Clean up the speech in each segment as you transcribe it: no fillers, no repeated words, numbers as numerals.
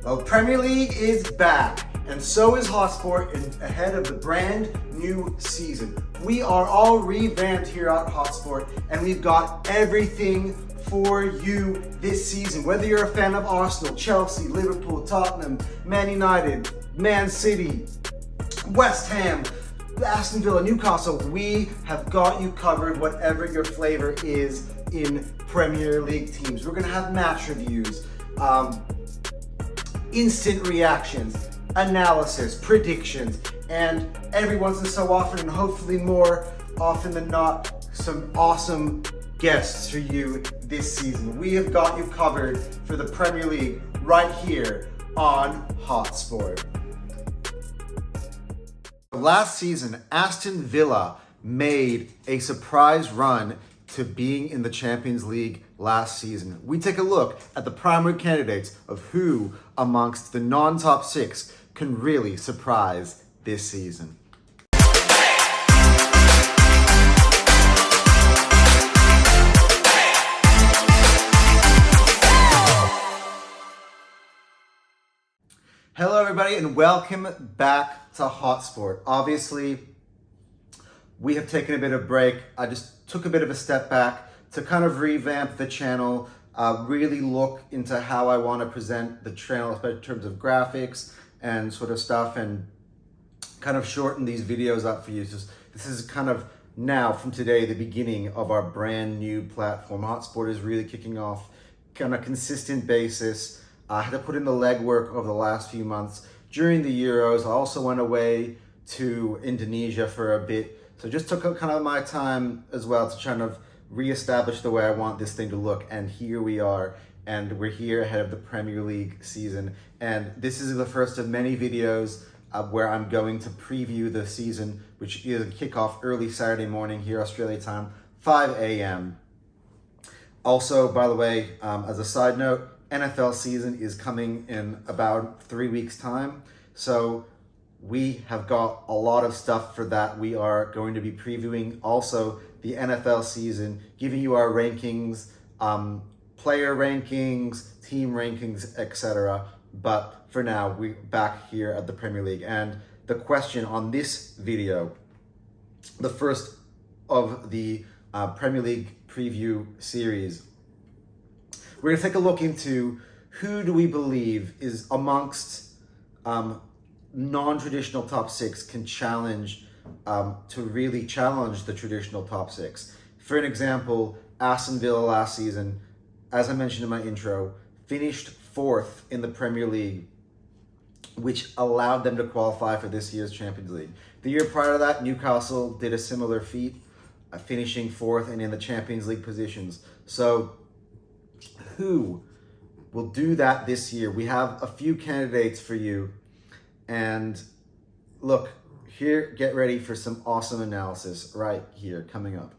Well, Premier League is back, and so is Hotspur ahead of the brand new season. We are all revamped here at Hotspur, and we've got everything for you this season. Whether you're a fan of Arsenal, Chelsea, Liverpool, Tottenham, Man United, Man City, West Ham, Aston Villa, Newcastle, we have got you covered whatever your flavor is in Premier League teams. We're gonna have match reviews, instant reactions, analysis, predictions, and every once in so often, and hopefully more often than not, some awesome guests for you this season. We have got you covered for the Premier League right here on Hotspur. Last season, Aston Villa made a surprise run to being in the Champions League last season. We take a look at the primary candidates of who amongst the non-top six can really surprise this season. Hello everybody and welcome back to Hotspur. Obviously, we have taken a bit of a break. I just took a bit of a step back to kind of revamp the channel, really look into how I want to present the channel, especially in terms of graphics and sort of stuff, and kind of shorten these videos up for you. So this is kind of now, from today, the beginning of our brand new platform. Hotspur is really kicking off on a consistent basis. I had to put in the legwork over the last few months. During the Euros, I also went away to Indonesia for a bit. So just took kind of my time as well to kind of reestablish the way I want this thing to look. And here we are, and we're here ahead of the Premier League season. And this is the first of many videos where I'm going to preview the season, which is a kickoff early Saturday morning here, Australia time, 5 a.m. Also, by the way, as a side note, NFL season is coming in about 3 weeks' time. So we have got a lot of stuff for that. We are going to be previewing also the NFL season, giving you our rankings, player rankings, team rankings, etc. But for now, we're back here at the Premier League. And the question on this video, the first of the Premier League preview series, we're going to take a look into who do we believe is amongst non-traditional top six can challenge to really challenge the traditional top six. For an example, Aston Villa last season, as I mentioned in my intro, finished fourth in the Premier League, which allowed them to qualify for this year's Champions League. The year prior to that, Newcastle did a similar feat, finishing fourth and in the Champions League positions. So who will do that this year? We have a few candidates for you. And look, here, get ready for some awesome analysis right here coming up.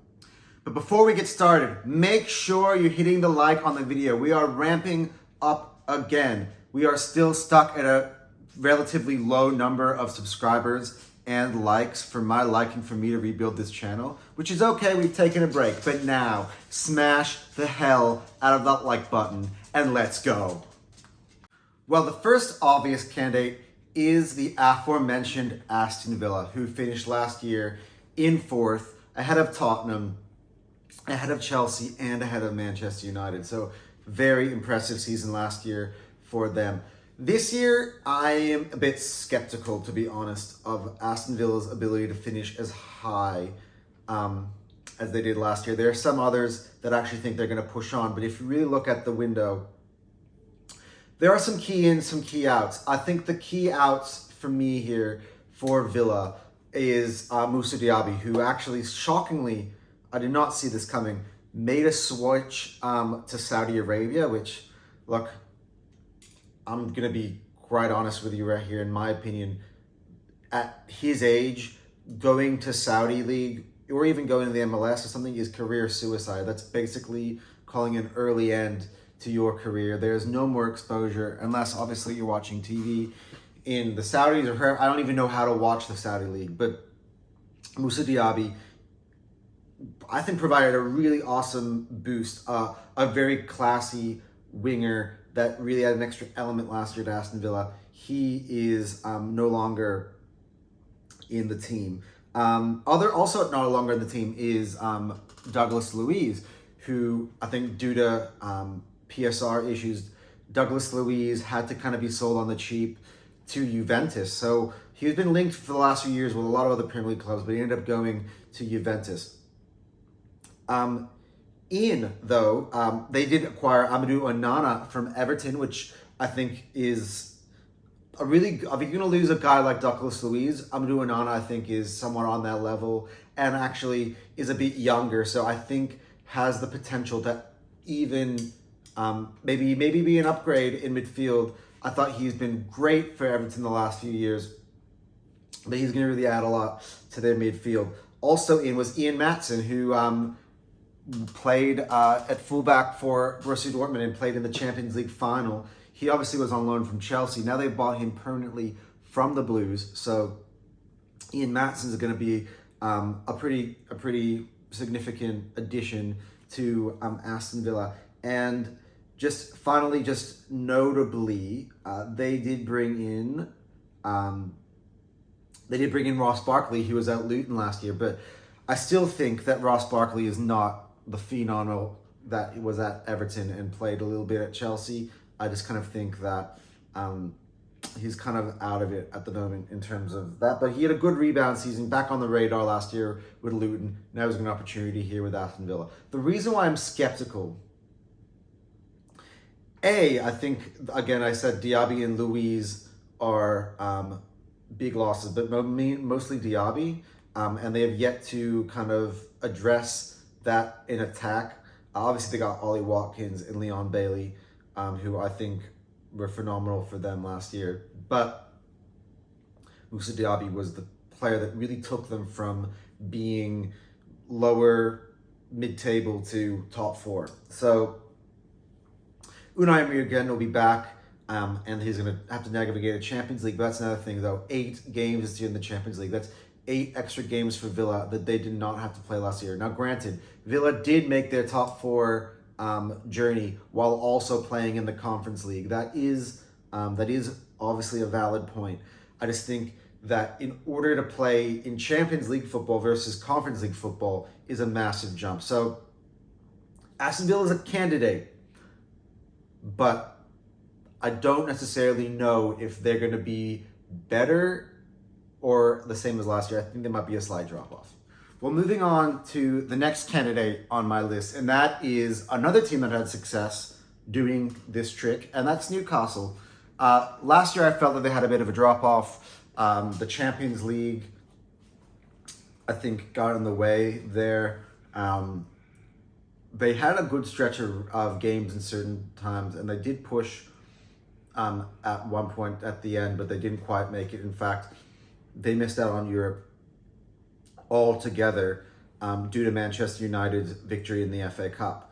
But before we get started, make sure you're hitting the like on the video. We are ramping up again. We are still stuck at a relatively low number of subscribers and likes for my liking for me to rebuild this channel, which is okay, we've taken a break. But now, smash the hell out of that like button and let's go. Well, the first obvious candidate is the aforementioned Aston Villa, who finished last year in fourth, ahead of Tottenham, ahead of Chelsea, and ahead of Manchester United. So very impressive season last year for them. This year, I am a bit skeptical, to be honest, of Aston Villa's ability to finish as high as they did last year. There are some others that actually think they're going to push on, but if you really look at the window, there are some key ins, some key outs. I think the key outs for me here for Villa is Moussa Diaby, who actually, shockingly, I did not see this coming, made a switch to Saudi Arabia, which, look, I'm going to be quite honest with you right here. In my opinion, at his age, going to Saudi League or even going to the MLS or something is career suicide. That's basically calling an early end to your career. There's no more exposure unless obviously you're watching TV in the Saudis or her. I don't even know how to watch the Saudi League, but Moussa Diaby, I think, provided a really awesome boost, a very classy winger that really had an extra element last year to Aston Villa. He is no longer in the team. Also no longer in the team is Douglas Luiz, who I think due to PSR issues, Douglas Luiz had to kind of be sold on the cheap to Juventus. So he's been linked for the last few years with a lot of other Premier League clubs, but he ended up going to Juventus. They did acquire Amadou Onana from Everton, which I think is if you're going to lose a guy like Douglas Luiz, Amadou Onana I think is somewhat on that level and actually is a bit younger, so I think has the potential to even maybe be an upgrade in midfield. I thought he's been great for Everton the last few years, but he's going to really add a lot to their midfield. Also in was Ian Maatsen, who played at fullback for Borussia Dortmund and played in the Champions League final. He obviously was on loan from Chelsea. Now they've bought him permanently from the Blues. So Ian Maatsen is going to be a pretty significant addition to Aston Villa. And just finally, just notably, they did bring in Ross Barkley, who was at Luton last year. But I still think that Ross Barkley is not the phenom that was at Everton and played a little bit at Chelsea. I just kind of think that he's kind of out of it at the moment in terms of that. But he had a good rebound season, back on the radar last year with Luton. Now he's got an opportunity here with Aston Villa. The reason why I'm skeptical, I think, again, I said Diaby and Luiz are big losses, but mostly Diaby. And they have yet to kind of address that in attack. Obviously, they got Ollie Watkins and Leon Bailey, who I think were phenomenal for them last year. But Moussa Diaby was the player that really took them from being lower mid-table to top four. So Unai Emery again will be back, and he's going to have to navigate a Champions League. But that's another thing, though. 8 games this year in the Champions League. That's 8 extra games for Villa that they did not have to play last year. Now, granted, Villa did make their top 4 journey while also playing in the Conference League. That is obviously a valid point. I just think that in order to play in Champions League football versus Conference League football is a massive jump. So Aston Villa is a candidate, but I don't necessarily know if they're going to be better or the same as last year. I think there might be a slight drop-off. Well, moving on to the next candidate on my list, and that is another team that had success doing this trick, and that's Newcastle. Last year, I felt that they had a bit of a drop-off. The Champions League, I think, got in the way there. They had a good stretch of games in certain times, and they did push at one point at the end, but they didn't quite make it. In fact, they missed out on Europe altogether due to Manchester United's victory in the FA Cup.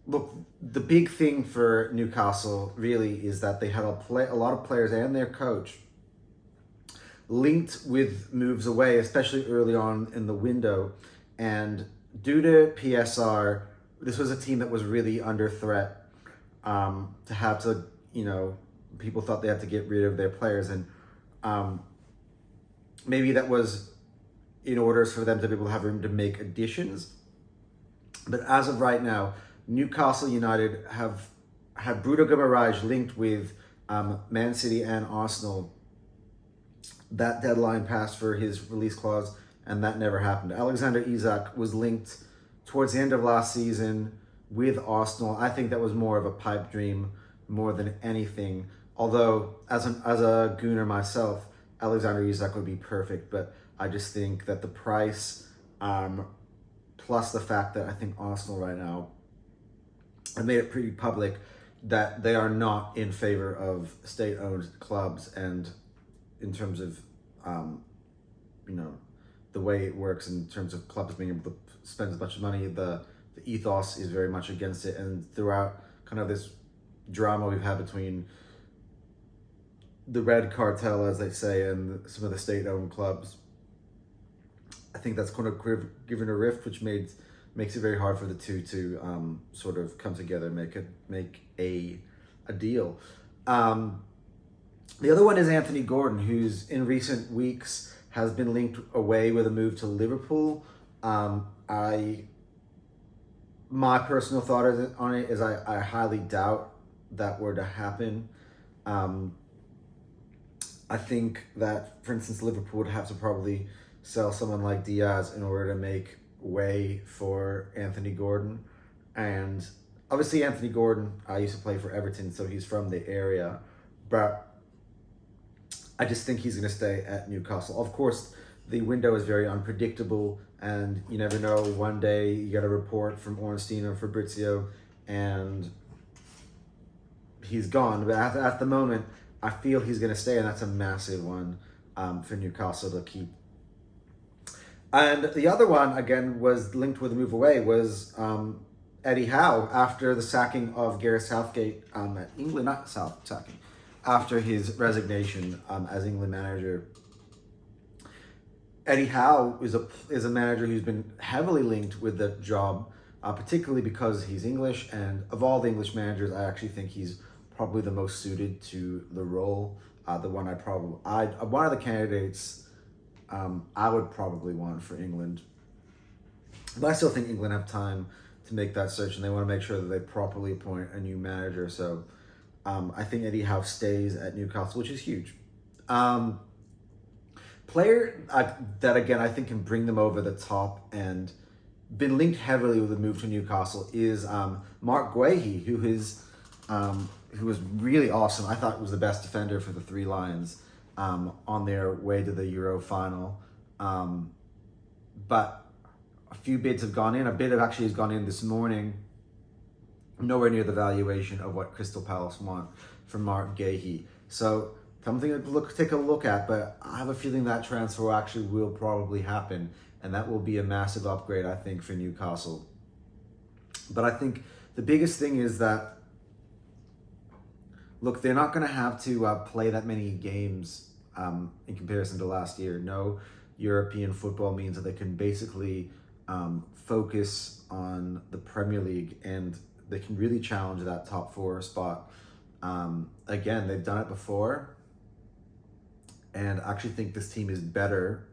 Look, the big thing for Newcastle really is that they had a lot of players and their coach linked with moves away, especially early on in the window. And due to PSR, this was a team that was really under threat to have to, people thought they had to get rid of their players. And maybe that was in order for them to be able to have room to make additions. But as of right now, Newcastle United have had Bruno Guimaraes linked with Man City and Arsenal. That deadline passed for his release clause, and that never happened. Alexander Isak was linked towards the end of last season with Arsenal. I think that was more of a pipe dream more than anything. Although, as a Gooner myself, Alexander Isak would be perfect, but I just think that the price, plus the fact that I think Arsenal right now have made it pretty public that they are not in favor of state-owned clubs, and in terms of, the way it works in terms of clubs being able to spend as much money, the ethos is very much against it. And throughout kind of this drama we've had between the red cartel, as they say, and some of the state-owned clubs, I think that's kind of given a rift, which made makes it very hard for the two to sort of come together and make a deal. The other one is Anthony Gordon, who's in recent weeks has been linked away with a move to Liverpool. My personal thought on it is I highly doubt that were to happen. I think that, for instance, Liverpool would have to probably sell someone like Diaz in order to make way for Anthony Gordon. And obviously Anthony Gordon, I used to play for Everton, so he's from the area. But I just think he's going to stay at Newcastle. Of course, the window is very unpredictable, and you never know. One day you get a report from Ornstein or Fabrizio, and he's gone. But at the moment, I feel he's going to stay, and that's a massive one for Newcastle to keep. And the other one, again, was linked with a move away, was Eddie Howe after the sacking of Gareth Southgate at England, after his resignation as England manager. Eddie Howe is a manager who's been heavily linked with the job, particularly because he's English, and of all the English managers, I actually think he's probably the most suited to the role. One of the candidates I would probably want for England. But I still think England have time to make that search, and they want to make sure that they properly appoint a new manager. So I think Eddie Howe stays at Newcastle, which is huge. Player that, again, I think can bring them over the top and been linked heavily with the move to Newcastle is Mark Guehi, who was really awesome. I thought was the best defender for the Three Lions on their way to the Euro final. But a few bids have gone in. A bid actually has gone in this morning. Nowhere near the valuation of what Crystal Palace want from Mark Guehi. So something to take a look at, but I have a feeling that transfer actually will probably happen, and that will be a massive upgrade, I think, for Newcastle. But I think the biggest thing is that, look, they're not going to have to play that many games in comparison to last year. No European football means that they can basically focus on the Premier League, and they can really challenge that top four spot. Again, they've done it before, and I actually think this team is better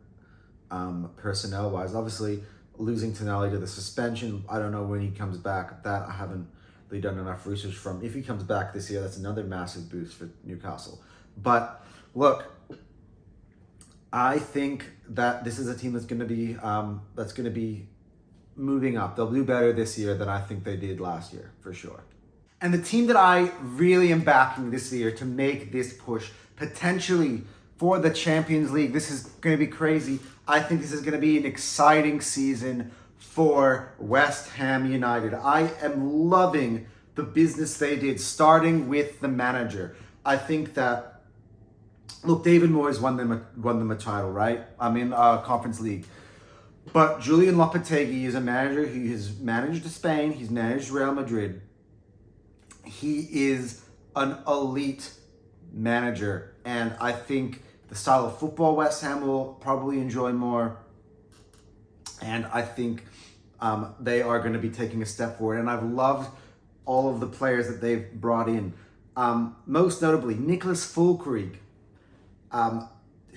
personnel-wise. Obviously, losing Tonali to the suspension, I don't know when he comes back. That I haven't really done enough research from. If he comes back this year, that's another massive boost for Newcastle. But look, I think that this is a team that's going to be moving up. They'll do better this year than I think they did last year, for sure. And the team that I really am backing this year to make this push, potentially for the Champions League, this is going to be crazy. I think this is going to be an exciting season for West Ham United. I am loving the business they did, starting with the manager. I think that, look, David Moyes won them a title, right? I'm in Conference League. But Julian Lopetegui is a manager who has managed Spain. He's managed Real Madrid. He is an elite manager. And I think the style of football West Ham will probably enjoy more. And I think they are going to be taking a step forward. And I've loved all of the players that they've brought in. Most notably, Nicholas Fulkreek,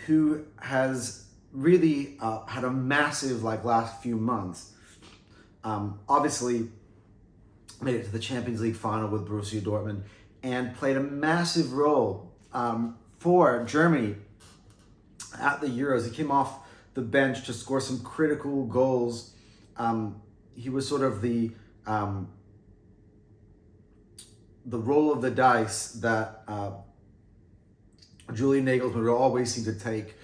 who has really had a massive last few months. Obviously made it to the Champions League final with Borussia Dortmund and played a massive role for Germany at the Euros. He came off the bench to score some critical goals. He was sort of the roll of the dice that Julian Nagelsmann would always seem to take.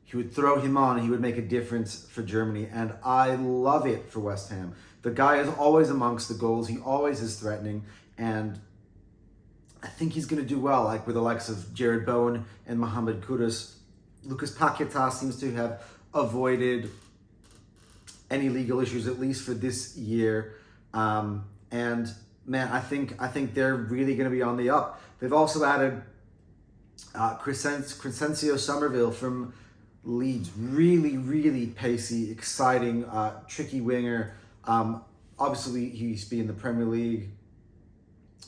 He would throw him on and he would make a difference for Germany. And I love it for West Ham. The guy is always amongst the goals. He always is threatening. And I think he's going to do well, with the likes of Jared Bowen and Mohamed Kudus. Lucas Paquetá seems to have avoided any legal issues, at least for this year. And man, I think they're really going to be on the up. They've also added Crescencio Somerville from Leeds. Really, really pacey, exciting, tricky winger. Obviously, he used to be in the Premier League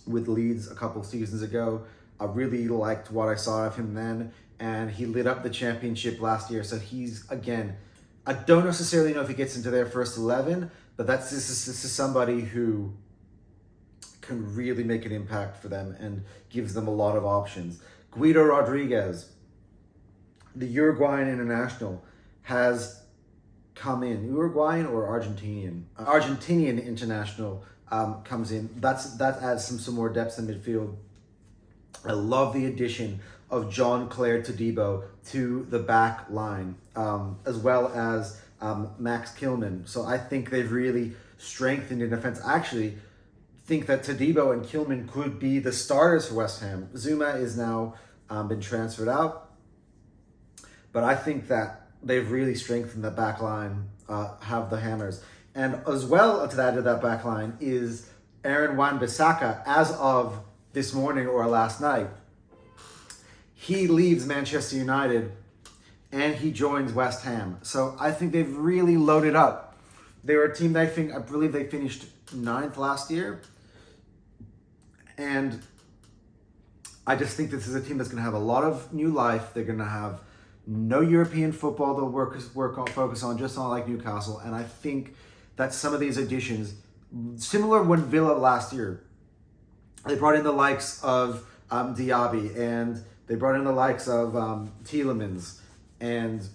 with Leeds a couple seasons ago. I really liked what I saw of him then, and he lit up the championship last year. So he's, again, I don't necessarily know if he gets into their first 11, but this is somebody who can really make an impact for them and gives them a lot of options. Guido Rodriguez, the Uruguayan international, has come in. Uruguayan or Argentinian? Argentinian international comes in. That adds some more depth in midfield. I love the addition of John Claire Todibo to the back line, as well as Max Kilman. So I think they've really strengthened in defense. I actually think that Todibo and Kilman could be the starters for West Ham. Zuma is now been transferred out, but I think that they've really strengthened the back line, have the Hammers. And as well to that back line is Aaron Wan-Bissaka. As of this morning or last night, he leaves Manchester United and he joins West Ham. So I think they've really loaded up. They were a team that I believe they finished 9th last year. And I just think this is a team that's going to have a lot of new life. They're going to have no European football they'll focus on, just on like Newcastle. And I think that some of these additions, similar when Villa last year, they brought in the likes of Diaby, and they brought in the likes of Tielemans and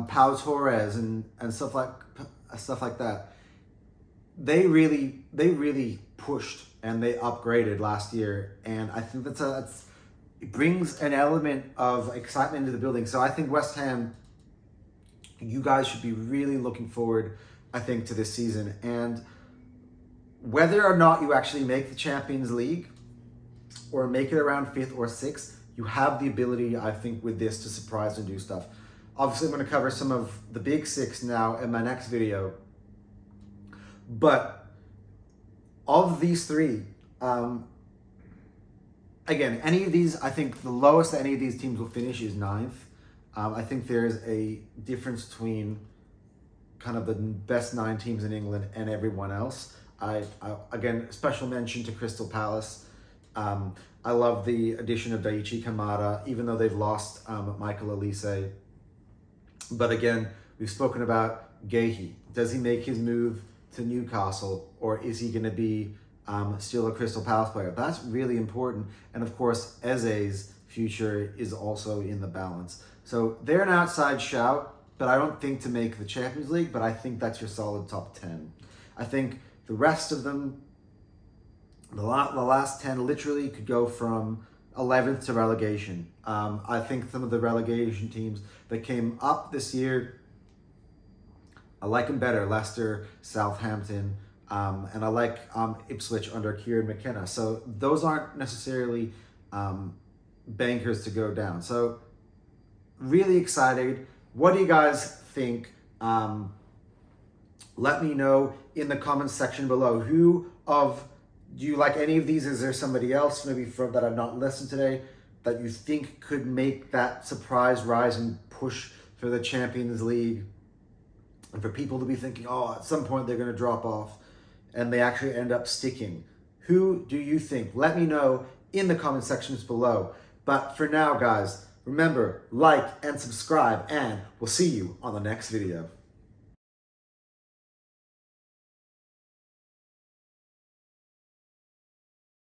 Pau Torres and stuff like that. They really pushed and they upgraded last year, and I think it brings an element of excitement into the building. So I think West Ham, you guys should be really looking forward, I think, to this season. And whether or not you actually make the Champions League or make it around 5th or 6th, you have the ability, I think, with this to surprise and do stuff. Obviously, I'm going to cover some of the big 6 now in my next video. But of these 3, again, any of these, I think the lowest that any of these teams will finish is 9th. I think there's a difference between kind of the best 9 teams in England and everyone else. I again, special mention to Crystal Palace. I love the addition of Daichi Kamada, even though they've lost Michael Olise. But again, we've spoken about Gehi. Does he make his move to Newcastle, or is he going to be still a Crystal Palace player? That's really important. And of course, Eze's future is also in the balance. So they're an outside shout, but I don't think to make the Champions League, but I think that's your solid top 10. I think the rest of them, the last 10 literally could go from 11th to relegation. I think some of the relegation teams that came up this year, I like them better. Leicester, Southampton, and I like Ipswich under Kieran McKenna. So those aren't necessarily bankers to go down. So really excited. What do you guys think? Let me know in the comments section below. Do you like any of these? Is there somebody else maybe that I've not listened today that you think could make that surprise rise and push for the Champions League? And for people to be thinking, oh, at some point they're going to drop off, and they actually end up sticking. Who do you think? Let me know in the comment sections below. But for now, guys, remember, like and subscribe, and we'll see you on the next video.